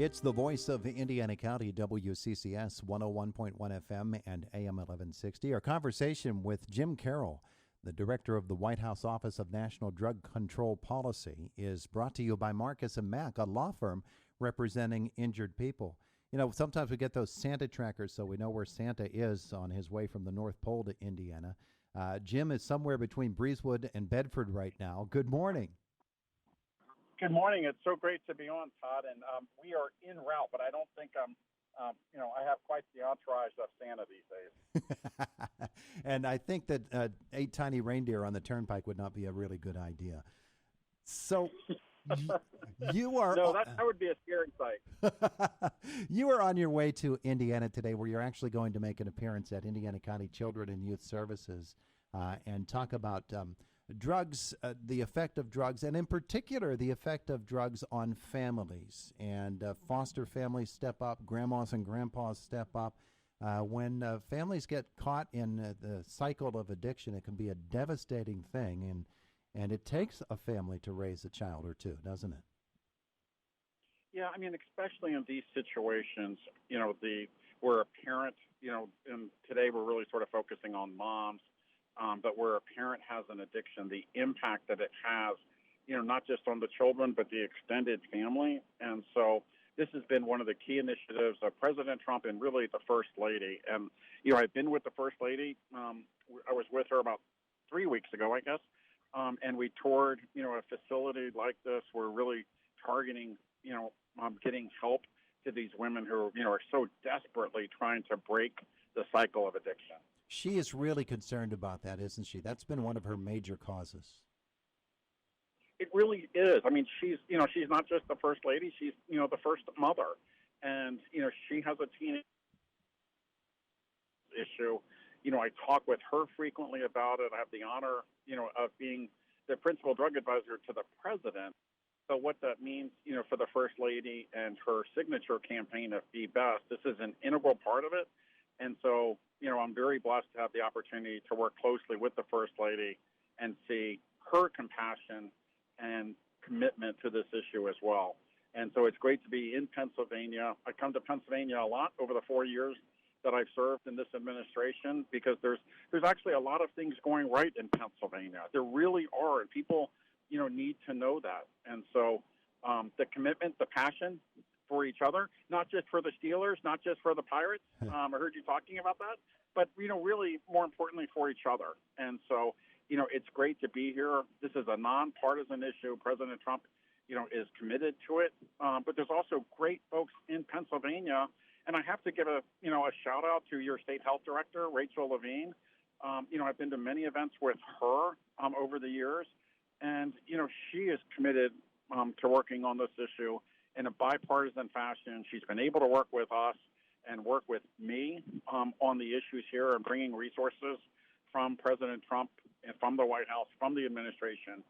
It's the voice of Indiana County, WCCS 101.1 FM and AM 1160. Our conversation with Jim Carroll, the director of the White House Office of National Drug Control Policy, is brought to you by Marcus & Mack, a law firm representing injured people. You know, sometimes we get those Santa trackers so we know where Santa is on his way from the North Pole to Indiana. Jim is somewhere between Breezewood and Bedford right now. Good morning. Good morning. It's so great to be on, Todd. And we are en route, but I don't think I have quite the entourage of Santa these days. And I think that 8 tiny reindeer on the turnpike would not be a really good idea. So you are... No, that would be a scary sight. You are on your way to Indiana today, where you're actually going to make an appearance at Indiana County Children and Youth Services and talk about drugs, the effect of drugs, and in particular, the effect of drugs on families. And foster families step up, grandmas and grandpas step up. When families get caught in the cycle of addiction, it can be a devastating thing, and it takes a family to raise a child or two, doesn't it? Yeah, I mean, especially in these situations, where a parent, and today we're really sort of focusing on moms, but where a parent has an addiction, the impact that it has, not just on the children, but the extended family. And so this has been one of the key initiatives of President Trump and really the First Lady. And, I've been with the First Lady. I was with her about 3 weeks ago, I guess. And we toured, a facility like this. We're really targeting, getting help to these women who, are so desperately trying to break the cycle of addiction. She is really concerned about that, isn't she? That's been one of her major causes. It really is. I mean, she's not just the First Lady. She's, the first mother. And, she has a teenage issue. I talk with her frequently about it. I have the honor, of being the principal drug advisor to the president. So what that means, for the First Lady and her signature campaign of Be Best, this is an integral part of it. And so, I'm very blessed to have the opportunity to work closely with the First Lady and see her compassion and commitment to this issue as well. And so it's great to be in Pennsylvania. I come to Pennsylvania a lot over the 4 years that I've served in this administration because there's actually a lot of things going right in Pennsylvania. There really are, and people, need to know that. And so the commitment, the passion for each other, not just for the Steelers, not just for the Pirates. I heard you talking about that, but, really more importantly for each other. And so, it's great to be here. This is a nonpartisan issue. President Trump, is committed to it. But there's also great folks in Pennsylvania. And I have to give a shout out to your state health director, Rachel Levine. I've been to many events with her over the years. And, she is committed to working on this issue in a bipartisan fashion. She's been able to work with us and work with me on the issues here and bringing resources from President Trump and from the White House, from the administration,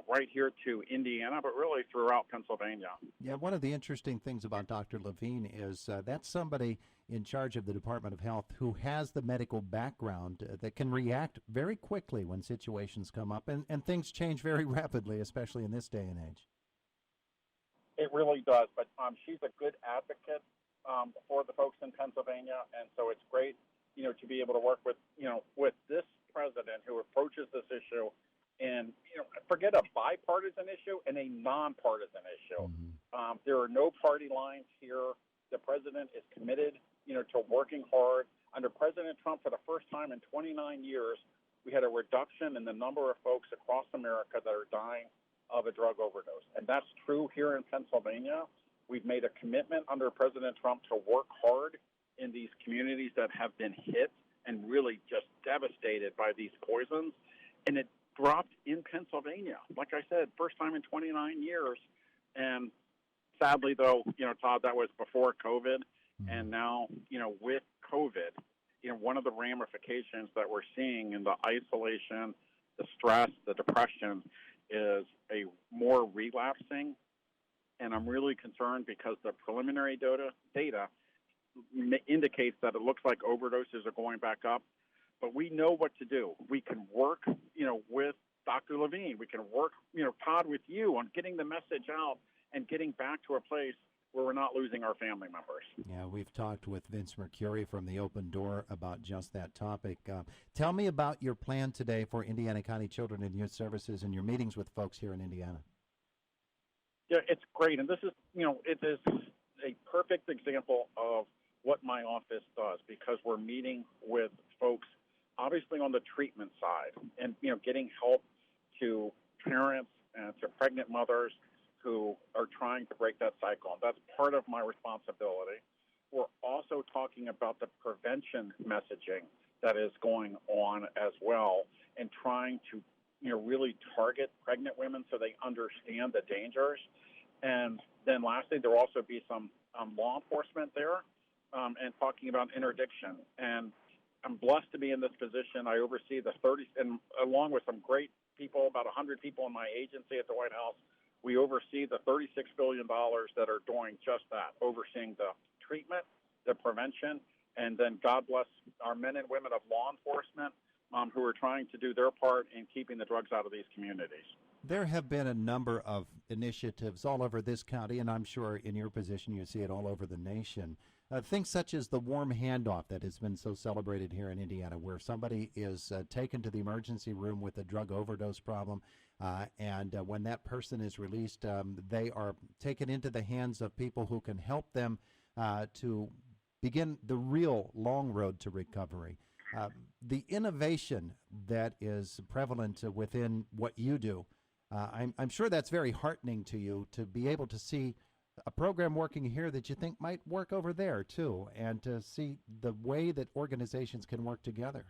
right here to Indiana, but really throughout Pennsylvania. Yeah, one of the interesting things about Dr. Levine is that's somebody in charge of the Department of Health who has the medical background that can react very quickly when situations come up, and things change very rapidly, especially in this day and age. It really does, but she's a good advocate for the folks in Pennsylvania, and so it's great, to be able to work with, with this president who approaches this issue and, forget a bipartisan issue and a nonpartisan issue. Mm-hmm. There are no party lines here. The president is committed, to working hard. Under President Trump, for the first time in 29 years, we had a reduction in the number of folks across America that are dying of a drug overdose. And that's true here in Pennsylvania. We've made a commitment under President Trump to work hard in these communities that have been hit and really just devastated by these poisons. And it dropped in Pennsylvania. Like I said, first time in 29 years. And sadly, though, Todd, that was before COVID. Mm-hmm. And now, with COVID, one of the ramifications that we're seeing in the isolation, the stress, the depression is a more relapsing. And I'm really concerned because the preliminary data indicates that it looks like overdoses are going back up. But we know what to do. We can work, with Dr. Levine. We can work, Todd, with you on getting the message out and getting back to a place where we're not losing our family members. Yeah, we've talked with Vince Mercuri from the Open Door about just that topic. Tell me about your plan today for Indiana County Children and Youth Services and your meetings with folks here in Indiana. Yeah, it's great. And this is, it is a perfect example of what my office does, because we're meeting with folks obviously on the treatment side and, getting help to parents and to pregnant mothers who are trying to break that cycle. And that's part of my responsibility. We're also talking about the prevention messaging that is going on as well, and trying to, really target pregnant women so they understand the dangers. And then lastly, there will also be some law enforcement there, and talking about interdiction. And I'm blessed to be in this position. I oversee the 30, and along with some great people, about 100 people in my agency at the White House, we oversee the $36 billion that are doing just that, overseeing the treatment, the prevention, and then God bless our men and women of law enforcement who are trying to do their part in keeping the drugs out of these communities. There have been a number of initiatives all over this county, and I'm sure in your position you see it all over the nation. Things such as the warm handoff that has been so celebrated here in Indiana, where somebody is taken to the emergency room with a drug overdose problem, and when that person is released, they are taken into the hands of people who can help them to begin the real long road to recovery. The innovation that is prevalent within what you do, I'm sure that's very heartening to you, to be able to see a program working here that you think might work over there too, and to see the way that organizations can work together.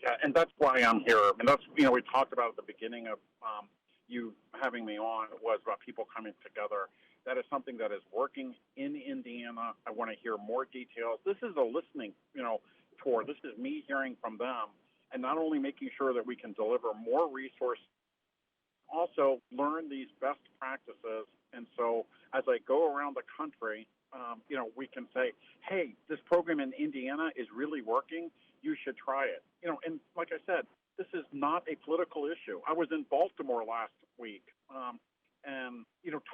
Yeah, and that's why I'm here. And that's, we talked about at the beginning of you having me on, was about people coming together. That is something that is working in Indiana. I want to hear more details. This is a listening, tour. This is me hearing from them, and not only making sure that we can deliver more resources, also learn these best practices. And so as I go around the country, we can say, hey, this program in Indiana is really working. You should try it. And like I said, this is not a political issue. I was in Baltimore last week, and,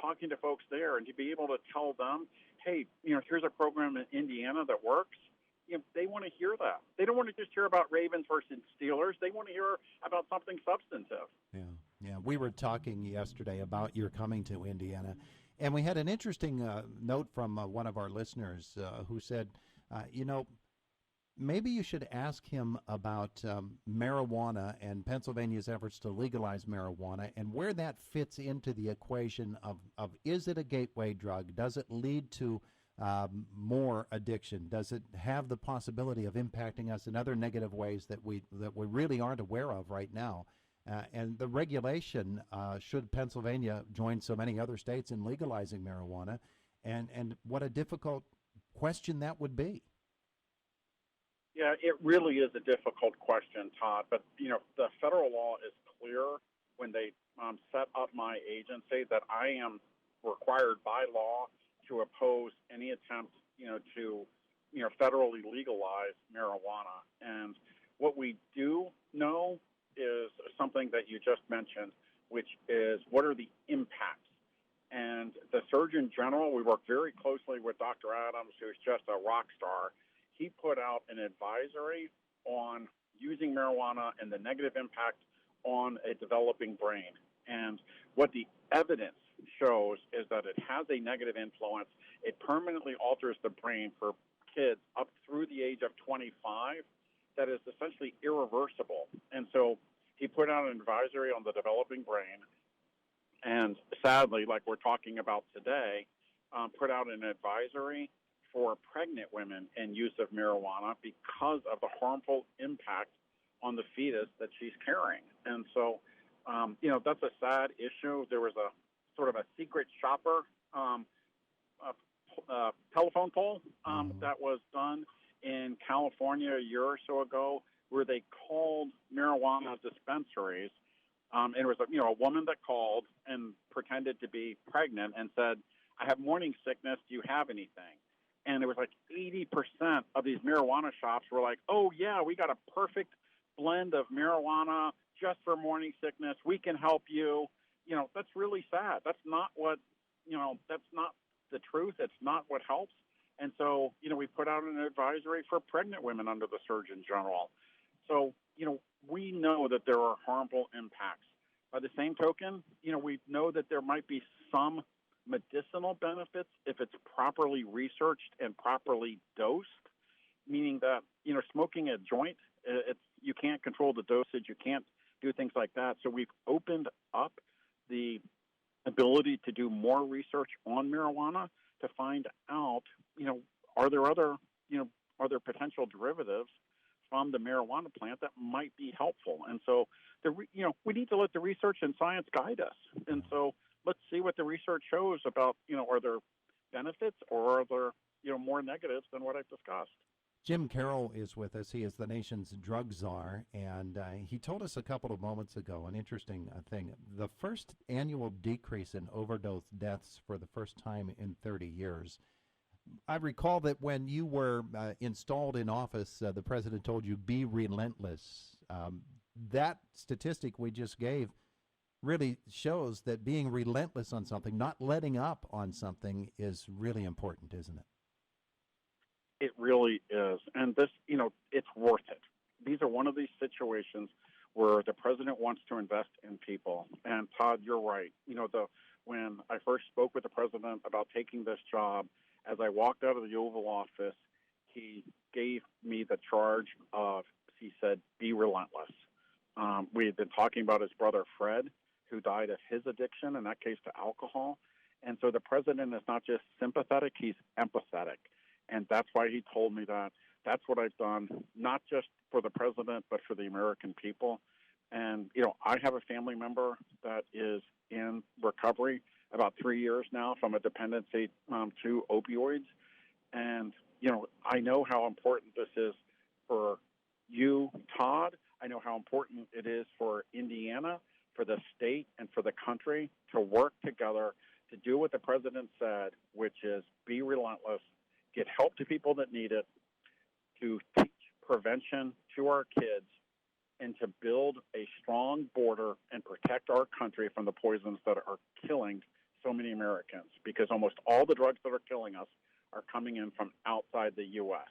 talking to folks there, and to be able to tell them, hey, here's a program in Indiana that works. They want to hear that. They don't want to just hear about Ravens versus Steelers. They want to hear about something substantive. Yeah. We were talking yesterday about your coming to Indiana, and we had an interesting note from one of our listeners who said, maybe you should ask him about marijuana and Pennsylvania's efforts to legalize marijuana, and where that fits into the equation of is it a gateway drug? Does it lead to more addiction? Does it have the possibility of impacting us in other negative ways that we really aren't aware of right now? And the regulation, should Pennsylvania join so many other states in legalizing marijuana, and what a difficult question that would be. Yeah, it really is a difficult question, Todd. But, the federal law is clear when they set up my agency that I am required by law to oppose any attempt, to, federally legalize marijuana. And what we do know is something that you just mentioned, which is what are the impacts? And the Surgeon General, we work very closely with Dr. Adams, who's just a rock star. He put out an advisory on using marijuana and the negative impact on a developing brain. And what the evidence shows is that it has a negative influence. It permanently alters the brain for kids up through the age of 25 that is essentially irreversible. And so he put out an advisory on the developing brain, and sadly, like we're talking about today, put out an advisory for pregnant women and use of marijuana because of the harmful impact on the fetus that she's carrying. And so, that's a sad issue. There was a sort of a secret shopper telephone poll that was done in California a year or so ago, where they called marijuana dispensaries. And it was a woman that called and pretended to be pregnant and said, I have morning sickness. Do you have anything? And it was like 80% of these marijuana shops were like, oh, yeah, we got a perfect blend of marijuana just for morning sickness. We can help you. That's really sad. That's not what, that's not the truth. It's not what helps. And so, we put out an advisory for pregnant women under the Surgeon General. So, we know that there are harmful impacts. By the same token, we know that there might be some medicinal benefits if it's properly researched and properly dosed, meaning that, smoking a joint, you can't control the dosage. You can't do things like that. So we've opened up the ability to do more research on marijuana to find out, are there potential derivatives from the marijuana plant that might be helpful? And so, we need to let the research and science guide us. And so let's see what the research shows about, are there benefits or are there, more negatives than what I've discussed. Jim Carroll is with us. He is the nation's drug czar, and he told us a couple of moments ago an interesting thing. The first annual decrease in overdose deaths for the first time in 30 years. I recall that when you were installed in office, the president told you, be relentless. That statistic we just gave really shows that being relentless on something, not letting up on something, is really important, isn't it? It really is. And this, it's worth it. These are one of these situations where the president wants to invest in people. And Todd, you're right. When I first spoke with the president about taking this job, as I walked out of the Oval Office, he gave me the charge of, he said, be relentless. We had been talking about his brother Fred, who died of his addiction, in that case to alcohol. And so the president is not just sympathetic, he's empathetic. And that's why he told me that. That's what I've done, not just for the president, but for the American people. And, I have a family member that is in recovery about 3 years now from a dependency to opioids. And, I know how important this is for you, Todd. I know how important it is for Indiana, for the state, and for the country to work together to do what the president said, which is be relentless, get help to people that need it, to teach prevention to our kids, and to build a strong border and protect our country from the poisons that are killing so many Americans, because almost all the drugs that are killing us are coming in from outside the U.S.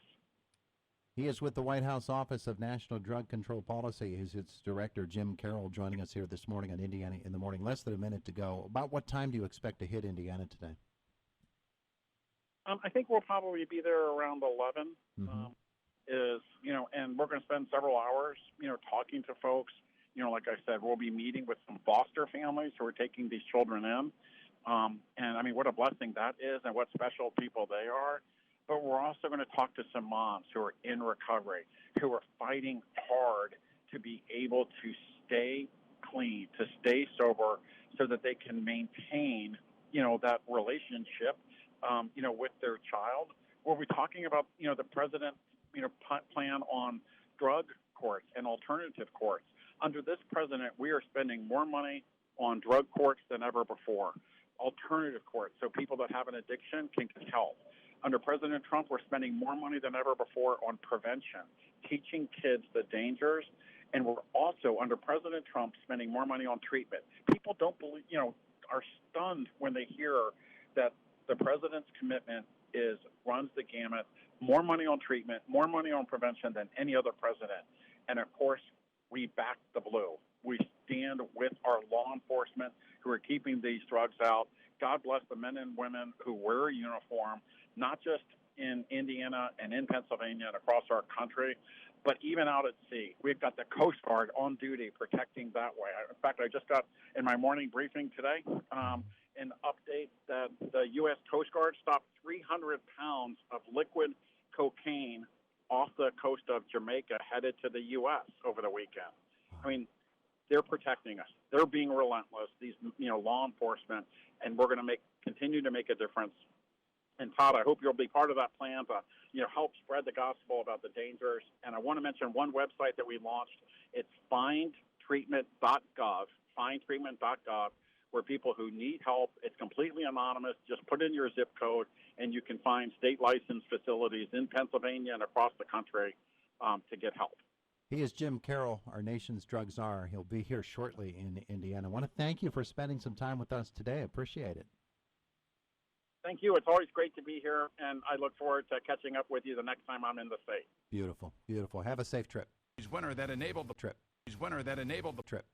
He is with the White House Office of National Drug Control Policy. He's its director, Jim Carroll, joining us here this morning on Indiana in the Morning. Less than a minute to go. About what time do you expect to hit Indiana today? I think we'll probably be there around 11. Mm-hmm. And we're going to spend several hours, talking to folks. Like I said, we'll be meeting with some foster families who are taking these children in. And I mean, what a blessing that is, and what special people they are. But we're also going to talk to some moms who are in recovery, who are fighting hard to be able to stay clean, to stay sober, so that they can maintain, that relationship, with their child. We'll be talking about, the president's, plan on drug courts and alternative courts. Under this president, we are spending more money on drug courts than ever before. Alternative courts, so people that have an addiction can get help. Under President Trump, we're spending more money than ever before on prevention, teaching kids the dangers, and we're also, under President Trump, spending more money on treatment. People don't believe, are stunned when they hear that the president's commitment runs the gamut, more money on treatment, more money on prevention than any other president. And of course, we back the blue. We stand with our law enforcement who are keeping these drugs out. God bless the men and women who wear a uniform, not just in Indiana and in Pennsylvania and across our country, but even out at sea. We've got the Coast Guard on duty protecting that way. In fact, I just got in my morning briefing today an update that the U.S. Coast Guard stopped 300 pounds of liquid cocaine off the coast of Jamaica headed to the U.S. over the weekend. I mean, they're protecting us. They're being relentless, these law enforcement, and we're going to continue to make a difference. And Todd, I hope you'll be part of that plan to help spread the gospel about the dangers. And I want to mention one website that we launched. It's findtreatment.gov, findtreatment.gov, where people who need help, it's completely anonymous. Just put in your zip code, and you can find state licensed facilities in Pennsylvania and across the country to get help. He is Jim Carroll, our nation's drug czar. He'll be here shortly in Indiana. I want to thank you for spending some time with us today. Appreciate it. Thank you. It's always great to be here, and I look forward to catching up with you the next time I'm in the state. Beautiful, beautiful. Have a safe trip. Winner that enabled the trip.